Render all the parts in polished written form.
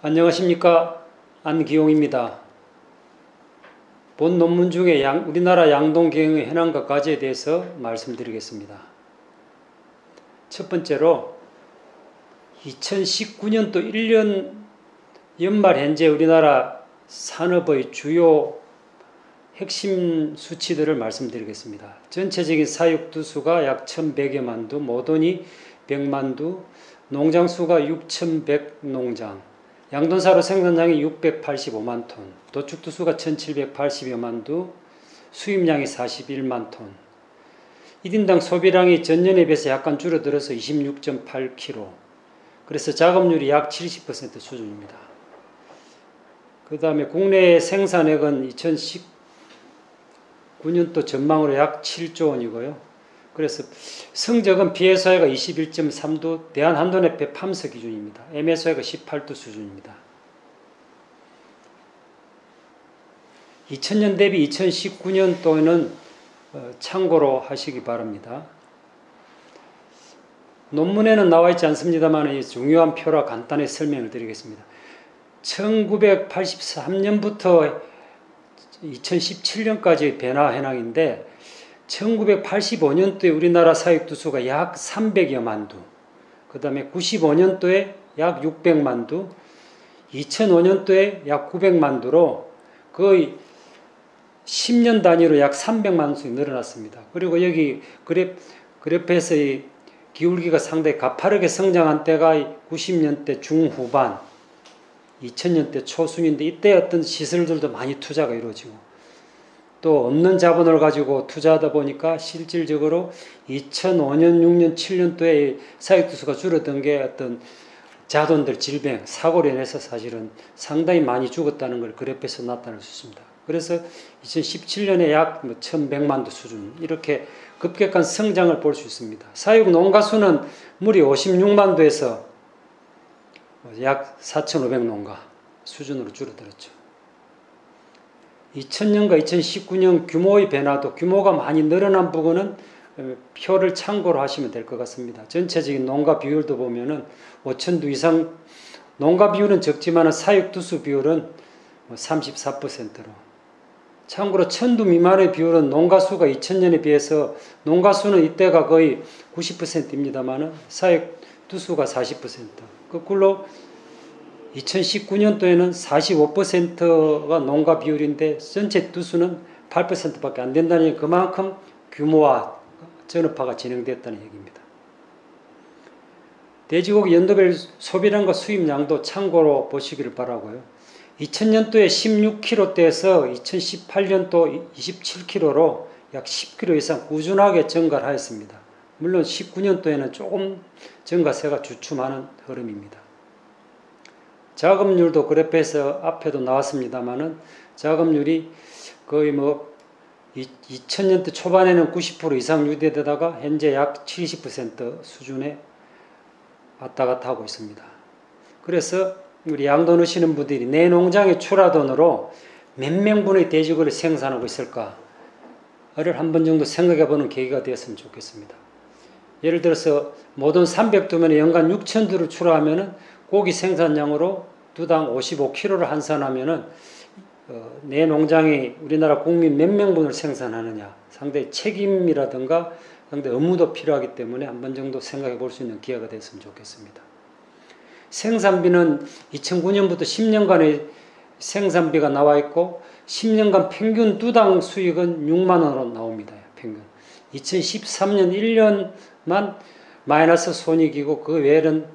안녕하십니까, 안기용입니다. 본 논문 중에 우리나라 양동경의 현황과 과제에 대해서 말씀드리겠습니다. 첫 번째로 2019년도 1년 연말 현재 우리나라 산업의 주요 핵심 수치들을 말씀드리겠습니다. 전체적인 사육두수가 약 1100여만 두, 모돈이 100만 두, 농장수가 6100농장, 양돈사로 생산량이 685만 톤, 도축두수가 1780여만 두, 수입량이 41만 톤, 1인당 소비량이 전년에 비해서 약간 줄어들어서 26.8kg, 그래서 작업률이 약 70% 수준입니다. 그 다음에 국내 생산액은 2019년도 전망으로 약 7조 원이고요. 그래서 성적은 비해소해가 21.3도, 대한한돈협회 팜서 기준입니다. MSO가 18도 수준입니다. 2000년 대비 2019년도에는 참고로 하시기 바랍니다. 논문에는 나와 있지 않습니다만 중요한 표라 간단히 설명을 드리겠습니다. 1983년부터 2017년까지의 변화 현황인데 1985년도에 우리나라 사육두수가 약 300여만 두, 그 다음에 95년도에 약 600만 두, 2005년도에 약 900만 두로 거의 10년 단위로 약 300만 두씩 늘어났습니다. 그리고 여기 그래프에서 이 기울기가 상당히 가파르게 성장한 때가 90년대 중후반, 2000년대 초순인데 이때 어떤 시설들도 많이 투자가 이루어지고 또 없는 자본을 가지고 투자하다 보니까 실질적으로 2005년, 6년, 7년도에 사육두수가 줄어든 게 어떤 자돈들 질병, 사고로 인해서 사실은 상당히 많이 죽었다는 걸 그래프에서 나타낼 수 있습니다. 그래서 2017년에 약 1100만 두 수준, 이렇게 급격한 성장을 볼 수 있습니다. 사육 농가 수는 무려 56만 두에서 약 4,500농가 수준으로 줄어들었죠. 2000년과 2019년 규모의 변화도 규모가 많이 늘어난 부분은 표를 참고로 하시면 될 것 같습니다. 전체적인 농가 비율도 보면은 5,000두 이상, 농가 비율은 적지만 사육두수 비율은 34%로. 참고로 1,000두 미만의 비율은 농가수가 2000년에 비해서 농가수는 이때가 거의 90%입니다만 사육두수가 40%. 거꾸로 2019년도에는 45%가 농가 비율인데 전체 두수는 8%밖에 안 된다니 그만큼 규모화, 전업화가 진행됐다는 얘기입니다. 돼지고기 연도별 소비량과 수입량도 참고로 보시기를 바라고요. 2000년도에 16kg대에서 2018년도 27kg로 약 10kg 이상 꾸준하게 증가를 하였습니다. 물론 19년도에는 조금 증가세가 주춤하는 흐름입니다. 작업률도 그래프에서 앞에도 나왔습니다만은 작업률이 거의 2000년대 초반에는 90% 이상 유지되다가 현재 약 70% 수준에 왔다 갔다 하고 있습니다. 그래서 우리 양돈 하시는 분들이 내 농장의 출하돈으로 몇 명분의 돼지고기를 생산하고 있을까를 한 번 정도 생각해 보는 계기가 되었으면 좋겠습니다. 예를 들어서 모돈 300두면 연간 6,000두를 출하하면은 고기 생산량으로 두당 55kg를 환산하면은 내 농장이 우리나라 국민 몇 명분을 생산하느냐, 상당히 책임이라든가 상당히 의무도 필요하기 때문에 한 번 정도 생각해 볼 수 있는 기회가 됐으면 좋겠습니다. 생산비는 2009년부터 10년간의 생산비가 나와 있고 10년간 평균 두당 수익은 6만 원으로 나옵니다. 평균. 2013년 1년만 마이너스 손익이고 그 외에는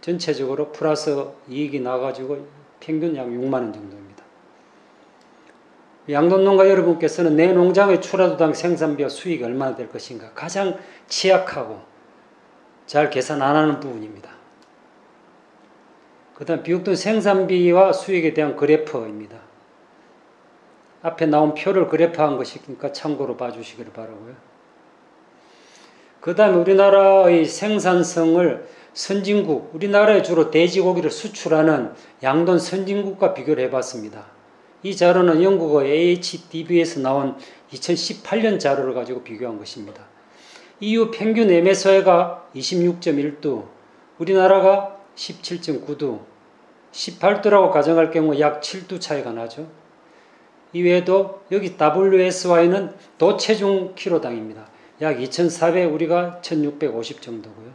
전체적으로 플러스 이익이 나가지고 평균 약 6만 원 정도입니다. 양돈농가 여러분께서는 내 농장의 출하두당 생산비와 수익이 얼마나 될 것인가 가장 취약하고 잘 계산 안 하는 부분입니다. 그 다음 비육돈 생산비와 수익에 대한 그래프입니다. 앞에 나온 표를 그래프한 것이니까 참고로 봐주시기를 바라고요. 그 다음에 우리나라의 생산성을 선진국, 우리나라에 주로 돼지고기를 수출하는 양돈 선진국과 비교를 해봤습니다. 이 자료는 영국의 AHDB에서 나온 2018년 자료를 가지고 비교한 것입니다. EU 평균 MSO가 26.1두, 우리나라가 17.9두, 18도라고 가정할 경우 약 7도 차이가 나죠. 이외에도 여기 WSY는 도체중 키로당입니다. 약 2,400, 우리가 1,650 정도고요.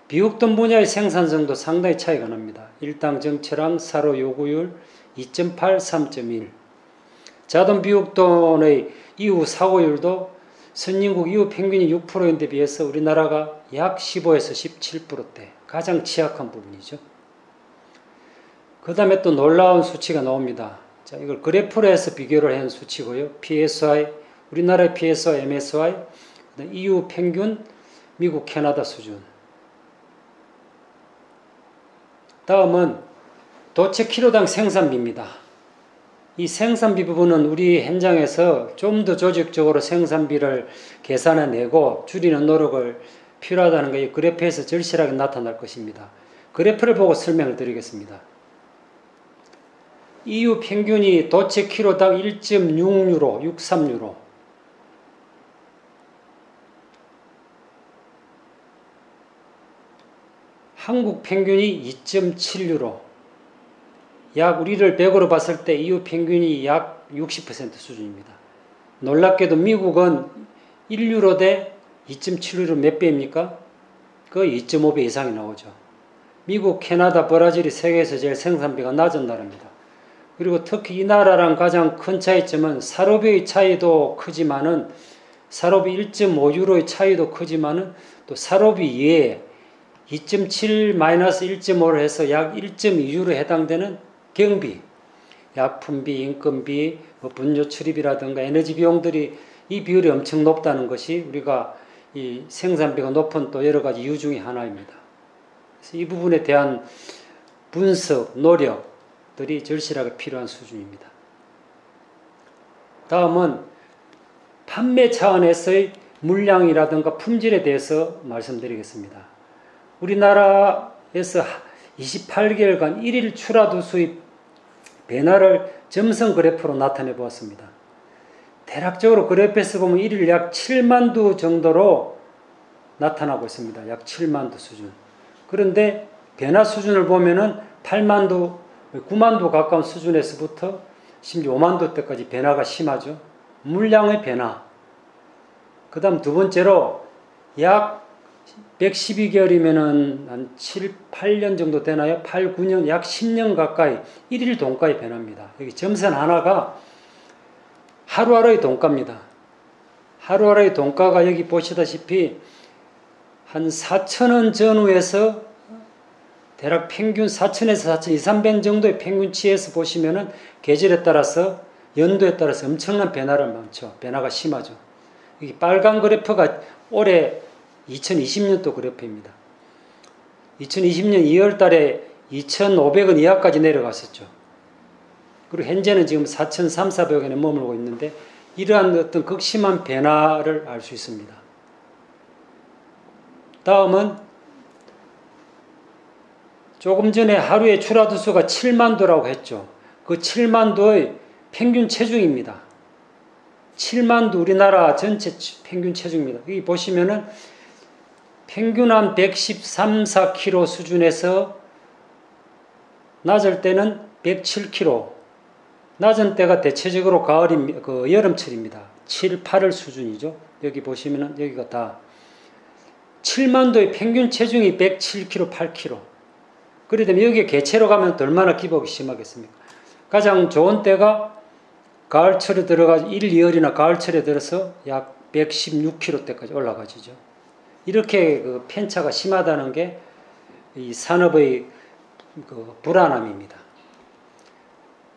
비옥돈 분야의 생산성도 상당히 차이가 납니다. 일당 정체랑 사로 요구율 2.8, 3.1. 자동 비옥돈의 이후 사고율도 선진국 이후 평균이 6%인데 비해서 우리나라가 약 15에서 17%대, 가장 취약한 부분이죠. 그 다음에 또 놀라운 수치가 나옵니다. 자, 이걸 그래프로 해서 비교를 한 수치고요. PSI, 우리나라의 PSI, MSI, EU 평균, 미국, 캐나다 수준. 다음은 도체 키로당 생산비입니다. 이 생산비 부분은 우리 현장에서 좀 더 조직적으로 생산비를 계산해내고 줄이는 노력을 필요하다는 것이 그래프에서 절실하게 나타날 것입니다. 그래프를 보고 설명을 드리겠습니다. EU 평균이 도체 키로당 1.6유로, 63유로. 한국 평균이 2.7유로. 약 우리를 100으로 봤을 때 EU 평균이 약 60% 수준입니다. 놀랍게도 미국은 1유로 대 2.7유로 몇 배입니까? 거의 2.5배 이상이 나오죠. 미국, 캐나다, 브라질이 세계에서 제일 생산비가 낮은 나라입니다. 그리고 특히 이 나라랑 가장 큰 차이점은 사료비의 차이도 크지만은 사료비 1.5유로의 차이도 크지만은 또 사료비 이외에 2.7-1.5를 해서 약 1.2유로에 해당되는 경비, 약품비, 인건비, 분뇨 출입이라든가 에너지 비용들이 이 비율이 엄청 높다는 것이 우리가 이 생산비가 높은 또 여러 가지 이유 중에 하나입니다. 그래서 이 부분에 대한 분석, 노력들이 절실하게 필요한 수준입니다. 다음은 판매 차원에서의 물량이라든가 품질에 대해서 말씀드리겠습니다. 우리나라에서 28개월간 1일 출하도 수입 변화를 점선 그래프로 나타내 보았습니다. 대략적으로 그래프에서 보면 1일 약 7만 두 정도로 나타나고 있습니다. 약 7만 두 수준. 그런데 변화 수준을 보면은 8만 두, 9만 두 가까운 수준에서부터 심지어 5만 두 때까지 변화가 심하죠. 물량의 변화. 그 다음 두 번째로 약 112개월이면은 한 7, 8년 정도 되나요? 8, 9년, 약 10년 가까이 1일 동가의 변화입니다. 여기 점선 하나가 하루하루의 동가입니다. 하루하루의 동가가 여기 보시다시피 한 4,000원 전후에서 대략 평균 4,000에서 4,200 정도의 평균치에서 보시면은 계절에 따라서 연도에 따라서 엄청난 변화를 많죠. 변화가 심하죠. 여기 빨간 그래프가 올해 2020년도 그래프입니다. 2020년 2월 달에 2,500원 이하까지 내려갔었죠. 그리고 현재는 지금 4,300~400원에 머물고 있는데 이러한 어떤 극심한 변화를 알 수 있습니다. 다음은 조금 전에 하루에 출하두 수가 7만 두라고 했죠. 그 7만 두의 평균 체중입니다. 7만 두 우리나라 전체 평균 체중입니다. 여기 보시면은 평균 한 113, 4kg 수준에서 낮을 때는 107kg, 낮은 때가 대체적으로 여름철입니다. 7, 8월 수준이죠. 여기 보시면은 여기가 다 7만 도의 평균 체중이 107kg, 8kg. 그러면 여기에 개체로 가면 얼마나 기복이 심하겠습니까? 가장 좋은 때가 가을철에 들어가서 1, 2월이나 가을철에 들어서 약 116kg 대까지 올라가지죠. 이렇게 그 편차가 심하다는 게 이 산업의 그 불안함입니다.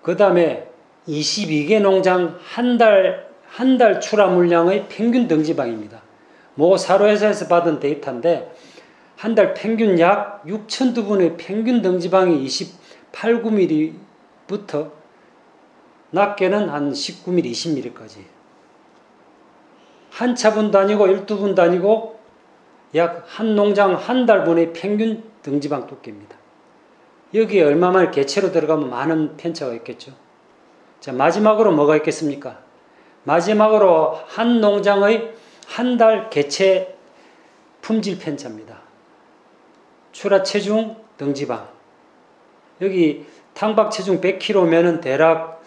그 다음에 22개 농장 한 달 출하 물량의 평균 등지방입니다. 모 사료회사에서 받은 데이터인데 한 달 평균 약 6,000두분의 평균 등지방이 28, 9mm부터 낮게는 한 19mm, 20mm까지. 한 차분 단위고 12분 단위고 약 한 농장 한 달분의 평균 등지방 두께입니다. 여기에 얼마만 개체로 들어가면 많은 편차가 있겠죠. 자, 마지막으로 뭐가 있겠습니까? 마지막으로 한 농장의 한 달 개체 품질 편차입니다. 출하 체중 등지방. 여기 탕박 체중 100kg면은 대략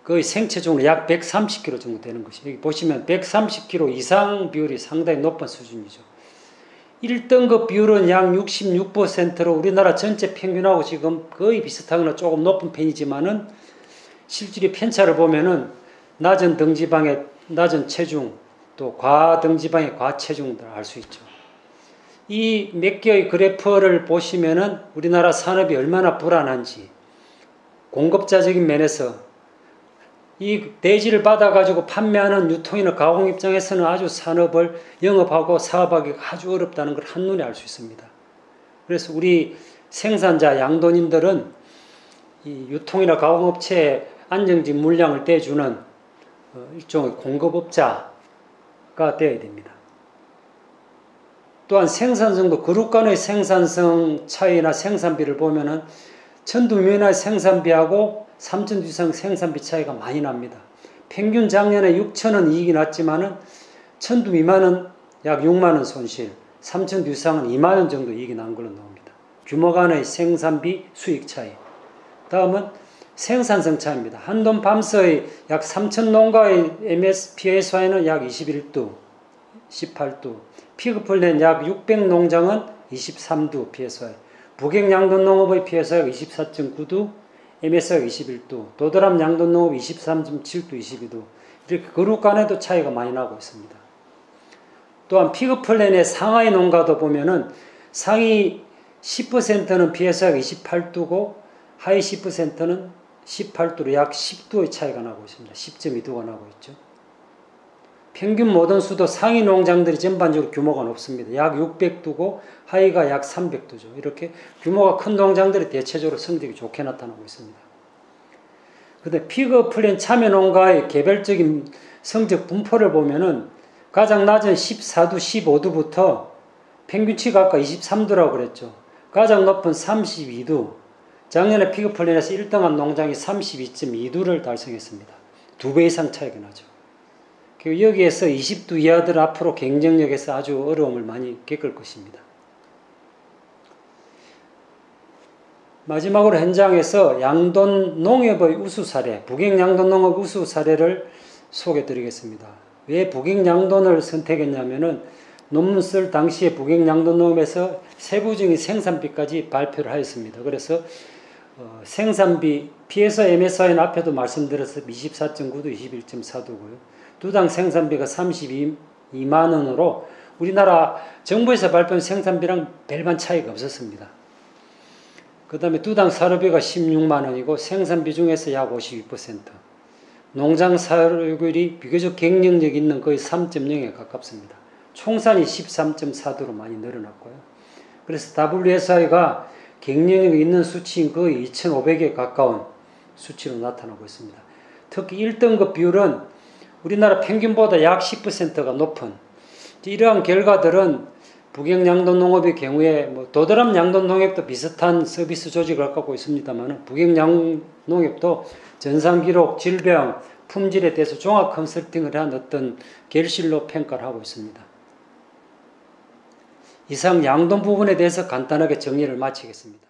거의 생체중으로 약 130kg 정도 되는 것이. 여기 보시면 130kg 이상 비율이 상당히 높은 수준이죠. 1등급 비율은 약 66%로 우리나라 전체 평균하고 지금 거의 비슷하거나 조금 높은 편이지만은 실질의 편차를 보면은 낮은 등지방의 낮은 체중, 또 과등지방의 과체중들 알 수 있죠. 이 몇 개의 그래프를 보시면은 우리나라 산업이 얼마나 불안한지, 공급자적인 면에서 이 대지를 받아가지고 판매하는 유통이나 가공 입장에서는 아주 산업을 영업하고 사업하기 아주 어렵다는 걸 한눈에 알 수 있습니다. 그래서 우리 생산자 양도인들은 이 유통이나 가공업체에 안정적인 물량을 떼주는 일종의 공급업자가 되어야 됩니다. 또한 생산성도 그룹 간의 생산성 차이나 생산비를 보면은 천두미나의 생산비하고 삼천두상 생산비 차이가 많이 납니다. 평균 작년에 6천원 이익이 났지만은 천두 미만은 약 6만원 손실, 삼천두 이상은 2만원 정도 이익이 난 걸로 나옵니다. 규모 간의 생산비 수익 차이. 다음은 생산성 차이입니다. 한돈 밤서의 약 3천 농가의 PSI는 약 21도, 18도, 픽업을 낸 약 600농장은 23도 PSI, 북경양돈농업의 PSI가 24.9도, MSI가 21도, 도드람 양돈농업 23.7도, 22도, 이렇게 그룹 간에도 차이가 많이 나고 있습니다. 또한 픽업플랜의 상하이 농가도 보면은 상위 10%는 PSI가 28도고 하위 10%는 18도로 약 10도의 차이가 나고 있습니다. 10.2도가 나고 있죠. 평균 모든 수도 상위 농장들이 전반적으로 규모가 높습니다. 약 600도고 하위가 약 300도죠. 이렇게 규모가 큰 농장들이 대체적으로 성적이 좋게 나타나고 있습니다. 그런데 픽업플랜 참여 농가의 개별적인 성적 분포를 보면은 가장 낮은 14도, 15도부터 평균치가 아까 23도라고 그랬죠. 가장 높은 32도. 작년에 픽업플랜에서 1등한 농장이 32.2도를 달성했습니다. 2배 이상 차이가 나죠. 여기에서 20도 이하들 앞으로 경쟁력에서 아주 어려움을 많이 겪을 것입니다. 마지막으로 현장에서 양돈 농업의 우수 사례, 북경 양돈 농업 우수 사례를 소개해 드리겠습니다. 왜 북경 양돈을 선택했냐면은 논문 쓸 당시에 북경 양돈 농업에서 세부적인 생산비까지 발표를 하였습니다. 그래서 생산비, PSI, MSI는 앞에도 말씀드렸을 24.9도, 21.4도고요. 두당 생산비가 32만원으로 우리나라 정부에서 발표한 생산비랑 별반 차이가 없었습니다. 그 다음에 두당 사료비가 16만원이고 생산비 중에서 약 52%, 농장 사료율이 비교적 경쟁력 있는 거의 3.0에 가깝습니다. 총산이 13.4도로 많이 늘어났고요. 그래서 WSI가 경쟁력 있는 수치인 거의 2,500에 가까운 수치로 나타나고 있습니다. 특히 1등급 비율은 우리나라 평균보다 약 10%가 높은 이러한 결과들은 북경 양돈 농업의 경우에 도드람 양돈 농업도 비슷한 서비스 조직을 갖고 있습니다만 북경 양 농업도 전산 기록, 질병, 품질에 대해서 종합 컨설팅을 한 어떤 결실로 평가를 하고 있습니다. 이상 양돈 부분에 대해서 간단하게 정리를 마치겠습니다.